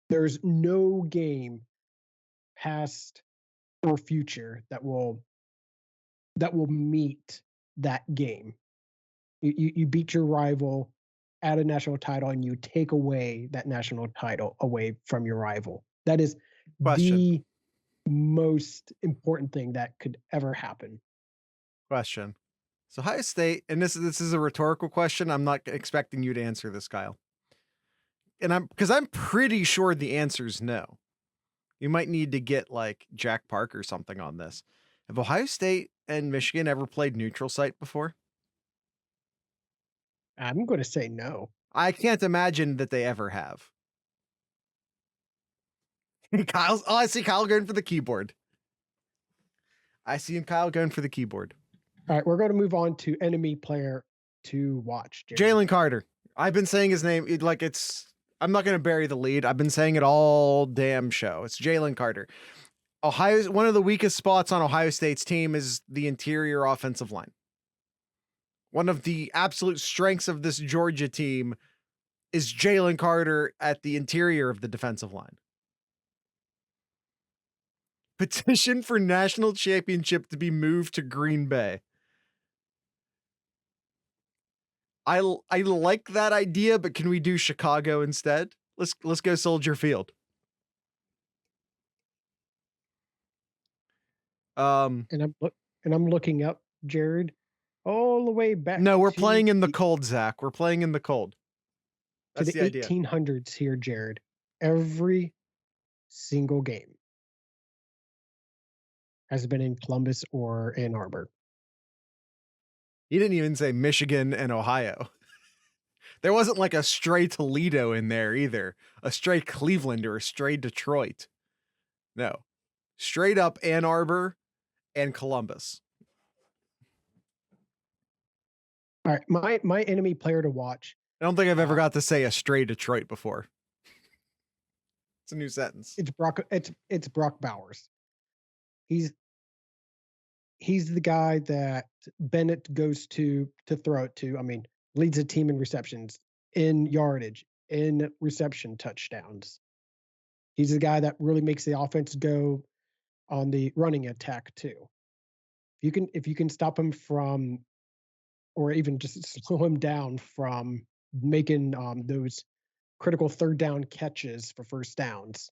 There's no game past or future that will meet that game. You beat your rival at a national title and you take away that national title away from your rival. That is the most important thing that could ever happen. Question. So Ohio State, and this is a rhetorical question. I'm not expecting you to answer this, Kyle. And because I'm pretty sure the answer is no. You might need to get like Jack Park or something on this. Have Ohio State and Michigan ever played neutral site before? I'm going to say no. I can't imagine that they ever have. I see Kyle going for the keyboard. All right, we're going to move on to enemy player to watch. Jalen Carter. I've been saying his name I'm not going to bury the lead. I've been saying it all damn show. It's Jalen Carter. One of the weakest spots on Ohio State's team is the interior offensive line. One of the absolute strengths of this Georgia team is Jalen Carter at the interior of the defensive line. Petition for national championship to be moved to Green Bay. I like that idea, but can we do Chicago instead? Let's go Soldier Field. Um, And I'm looking up, Jared, all the way back no, we're to playing in the cold, Zach. We're playing in the cold. That's the the idea. 1800s here, Jared. Every single game has been in Columbus or Ann Arbor. He didn't even say Michigan and Ohio. There wasn't like a stray Toledo in there either, a stray Cleveland or a stray Detroit. No, straight up Ann Arbor and Columbus. All right, my enemy player to watch. I don't think I've ever got to say a stray Detroit before. It's a new sentence. It's Brock Bowers. He's the guy that Bennett goes to throw it to. I mean, leads a team in receptions, in yardage, in reception touchdowns. He's the guy that really makes the offense go on the running attack too. If you can stop him from, or even just slow him down from making those critical third down catches for first downs,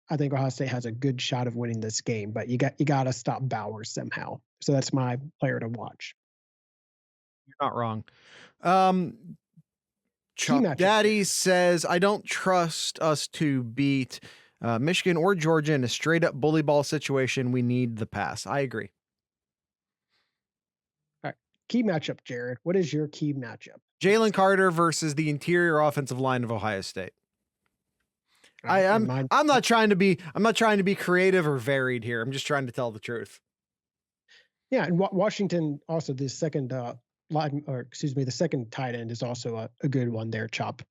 I think Ohio State has a good shot of winning this game. But you got to stop Bowers somehow. So that's my player to watch. You're not wrong. Key Chuck matchup Daddy here. says, I don't trust us to beat Michigan or Georgia in a straight up bully ball situation. We need the pass. I agree. All right. Key matchup, Jared. What is your key matchup? Jalen Carter versus the interior offensive line of Ohio State. I'm not trying to be creative or varied here. I'm just trying to tell the truth. Yeah, and Washington also the second the second tight end is also a good one there, Chop,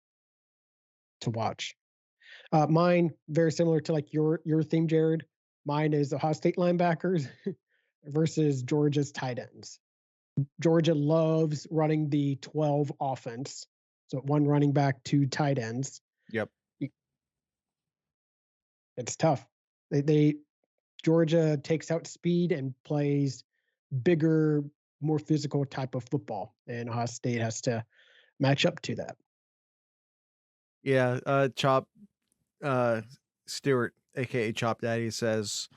to watch. Mine very similar to like your theme, Jared. Mine is Ohio State linebackers versus Georgia's tight ends. Georgia loves running the 12 offense, so one running back, two tight ends. Yep, it's tough. They Georgia takes out speed and plays bigger, more physical type of football, and Ohio State has to match up to that. Yeah, Chop Stewart, aka Chop Daddy, says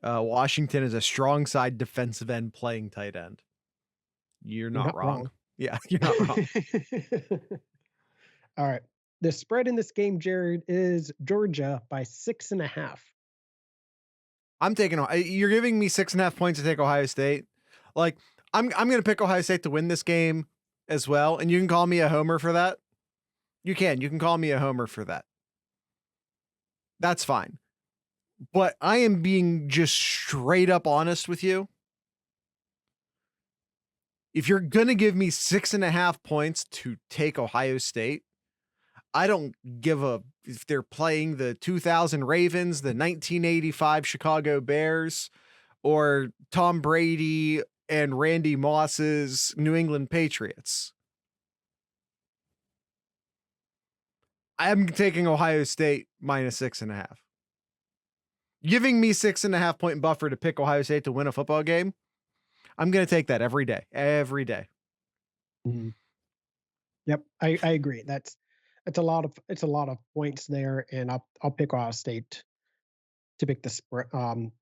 Washington is a strong side defensive end playing tight end. You're not wrong. Yeah, you're not wrong. All right. The spread in this game, Jared, is Georgia by 6.5. I'm taking. You're giving me 6.5 points to take Ohio State. Like I'm going to pick Ohio State to win this game as well, and you can call me a homer for that. You can call me a homer for that. That's fine. But I am being just straight up honest with you. If you're going to give me 6.5 points to take Ohio State, I don't give a if they're playing the 2000 Ravens, the 1985 Chicago Bears, or Tom Brady and Randy Moss's New England Patriots. I am taking Ohio State minus 6.5. Giving me 6.5 point buffer to pick Ohio State to win a football game, I'm going to take that every day. Every day. Mm-hmm. Yep, I agree. It's a lot of points there, and I'll pick Ohio State to pick the spread. I'll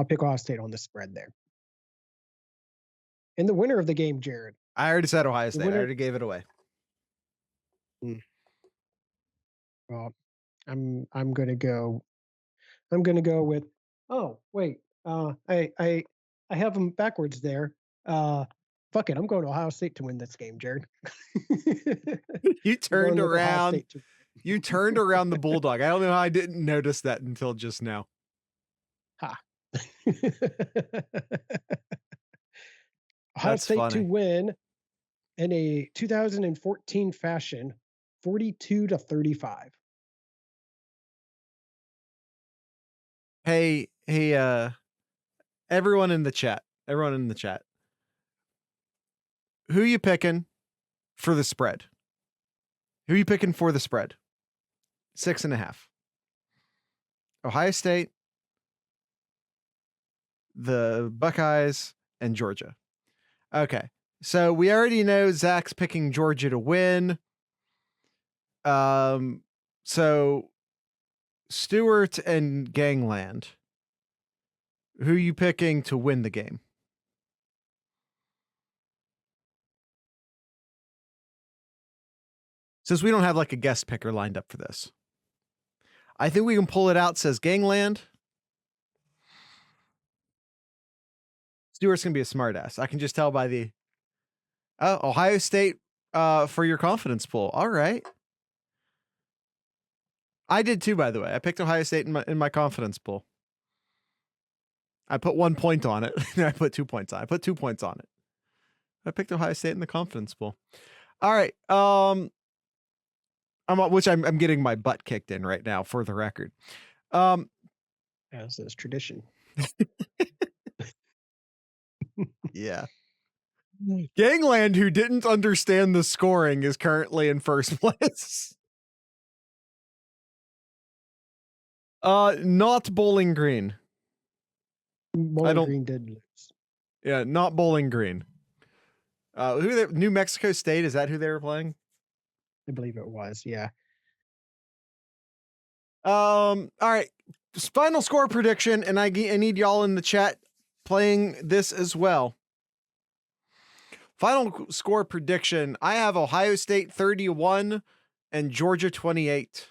pick Ohio State on the spread there. And the winner of the game, Jared. I already said Ohio State. I already gave it away. Well, I'm gonna go with. Oh wait, I have them backwards there. Fuck it, I'm going to Ohio State to win this game, Jared. You turned around. You turned around the Bulldog. I don't know how I didn't notice that until just now. Ha. Ohio State funny. To win in a 2014 fashion, 42-35. Hey, everyone in the chat. Who you picking for the spread? Who you picking for the spread? 6.5. Ohio State, the Buckeyes, and Georgia. Okay. So we already know Zach's picking Georgia to win. So Stewart and Gangland, Who are you picking to win the game? Since we don't have like a guest picker lined up for this, I think we can pull it out. Says Gangland. Stewart's gonna be a smartass. I can just tell by the Ohio State for your confidence pool. All right. I did too, by the way. I picked Ohio State in my confidence pool. I put 1 point on it. I put 2 points on it. I put 2 points on it. I picked Ohio State in the confidence pool. All right. I'm getting my butt kicked in right now for the record. As is tradition. Yeah. Gangland, who didn't understand the scoring, is currently in first place. Not Bowling Green. Bowling Green did lose. Yeah, not Bowling Green. New Mexico State, is that who they were playing? I believe it was, yeah. All right. Final score prediction, and I need y'all in the chat playing this as well. Final score prediction. I have Ohio State 31 and Georgia 28.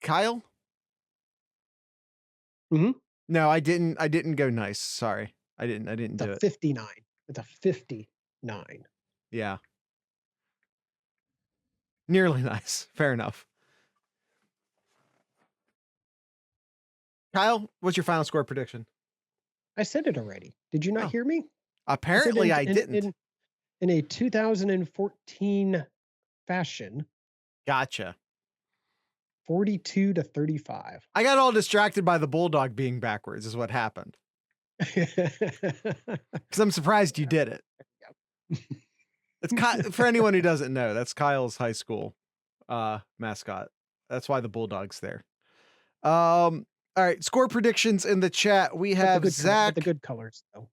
Kyle? Mm-hmm. No, I didn't go nice. Sorry. I didn't do it. 59. It's a 59. Yeah. Nearly nice. Fair enough. Kyle, what's your final score prediction? I said it already. Did you not hear me? Apparently I didn't. In a 2014 fashion. Gotcha. 42-35. I got all distracted by the Bulldog being backwards is what happened. Because I'm surprised you did it. It's for anyone who doesn't know, that's Kyle's high school mascot. That's why the Bulldog's there. All right, score predictions in the chat. We have Zach. The good colors, though.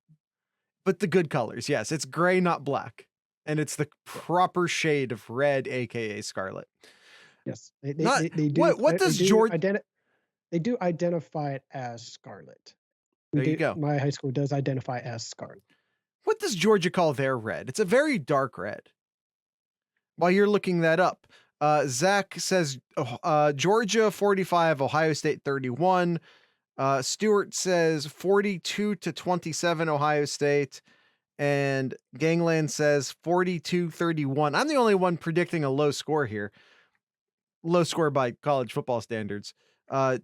But the good colors, yes. It's gray, not black. And it's the proper shade of red, aka scarlet. Yes. They do. What does George... They do identify it as scarlet. There you go. My high school does identify as scarlet. What does Georgia call their red? It's a very dark red. While you're looking that up, Zach says Georgia 45, Ohio State 31. Stewart says 42-27 Ohio State. And Gangland says 42-31. I'm the only one predicting a low score here. Low score by college football standards. But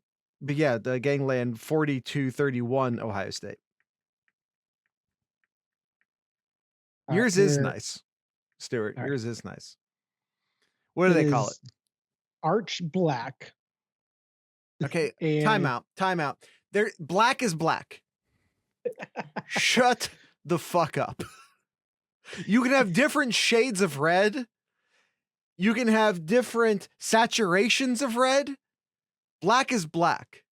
yeah, the Gangland 42-31 Ohio State. Yours is nice, Stewart. Yours is nice. What do they call it? Arch black. Okay, time out. There, black is black. Shut the fuck up. You can have different shades of red. You can have different saturations of red. Black is black.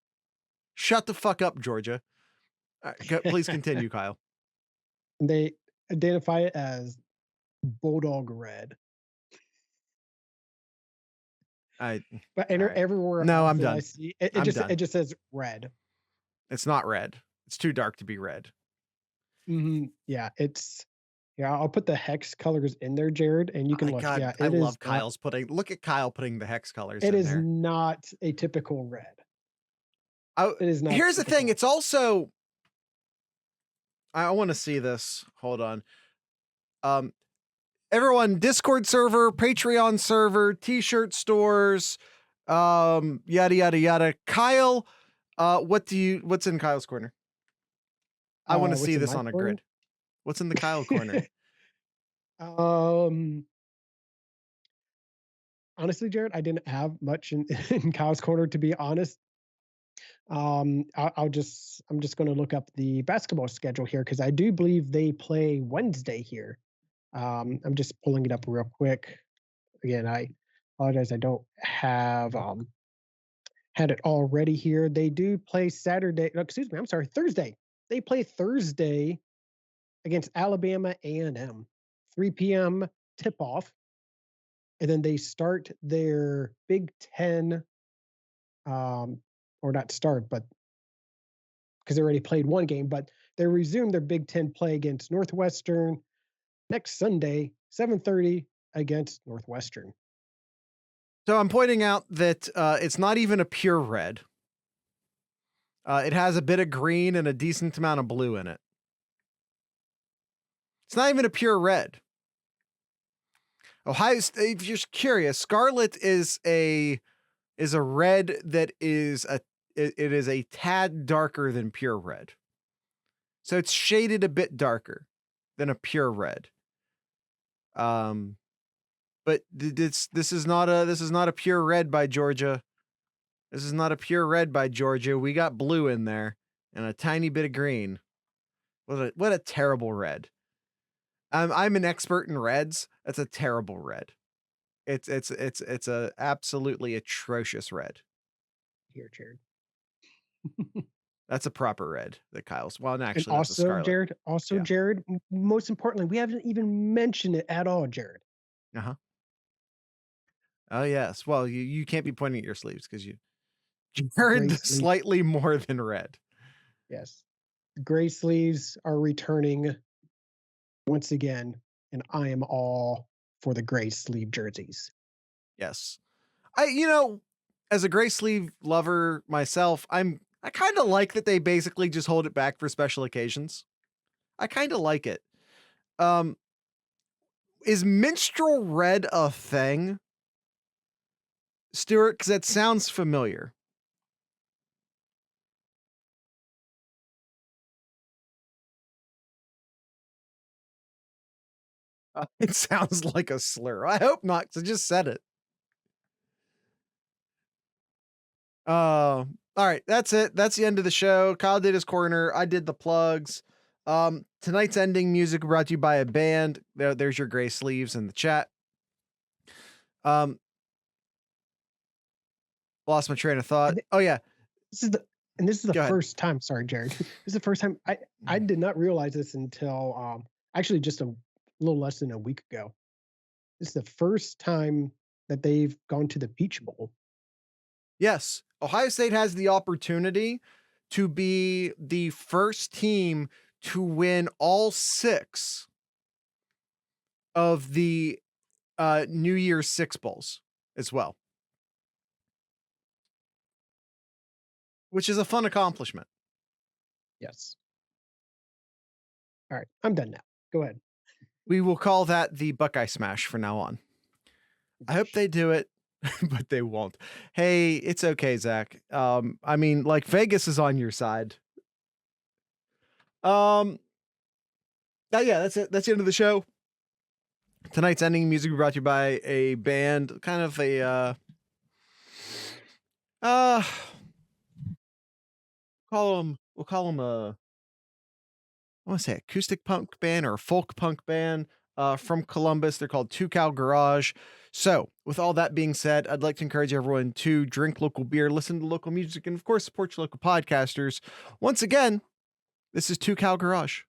Shut the fuck up, Georgia. Please continue, Kyle. They identify it as Bulldog red. But everywhere no, I'm done. I see it just says red. It's not red. It's too dark to be red. Mm-hmm. Yeah, I'll put the hex colors in there, Jared, and you can look. God, yeah, I love Kyle's look at Kyle putting the hex colors in there. It is not a typical red. It is not. Here's the thing. It's also, I want to see this. Hold on. Everyone, Discord server, Patreon server, t-shirt stores, yada, yada, yada. Kyle, what's in Kyle's corner? I want to see this on a grid. What's in the Kyle corner? Honestly, Jared, I didn't have much in Kyle's corner, to be honest. I'm just going to look up the basketball schedule here because I do believe they play Wednesday here. I'm just pulling it up real quick. Again, I apologize. I don't have had it already here. They do play Saturday. Excuse me. I'm sorry. Thursday. They play Thursday against Alabama A&M. 3 p.m. tip-off. And then they start their Big Ten or not start, but because they already played one game, but they resume their Big Ten play against Northwestern next Sunday, 7:30 against Northwestern. So I'm pointing out that it's not even a pure red. It has a bit of green and a decent amount of blue in it. It's not even a pure red. Ohio State, if you're curious, scarlet is a red that is it is a tad darker than pure red. So it's shaded a bit darker than a pure red. But this is not a pure red by Georgia. This is not a pure red by Georgia. We got blue in there and a tiny bit of green. What a terrible red. I'm an expert in reds. That's a terrible red. It's a absolutely atrocious red. Here, Jared. That's a proper red that Kyle's. Well, actually, And that's a also, scarlet. Jared, Yeah. Jared, most importantly, we haven't even mentioned it at all, Jared. Uh-huh. Oh, yes. Well, you can't be pointing at your sleeves because Jared slightly more than red. Yes. Gray sleeves are returning once again, and I am all for the gray sleeve jerseys. Yes. As a gray sleeve lover myself, I kind of like that they basically just hold it back for special occasions. I kind of like it. Is minstrel red a thing, Stuart? Because that sounds familiar. It sounds like a slur. I hope not, because I just said it. All right, that's it. That's the end of the show. Kyle did his corner. I did the plugs. Tonight's ending music brought to you by a band. There's your gray sleeves in the chat. Lost my train of thought. Oh yeah. This is the first time. Sorry, Jared. This is the first time I did not realize this until actually just a little less than a week ago. This is the first time that they've gone to the Peach Bowl. Yes, Ohio State has the opportunity to be the first team to win all 6 of the New Year's 6 bowls as well, which is a fun accomplishment. Yes. All right, I'm done now. Go ahead. We will call that the Buckeye Smash from now on. I hope they do it, but they won't. Hey, it's okay, Zach. I mean, like, Vegas is on your side. Yeah, that's it. That's the end of the show. Tonight's ending music brought to you by a band, kind of a we'll call them a, I want to say acoustic punk band or a folk punk band from Columbus. They're called Two Cow Garage. So, with all that being said, I'd like to encourage everyone to drink local beer, listen to local music, and of course, support your local podcasters. Once again, this is Two Cow Garage.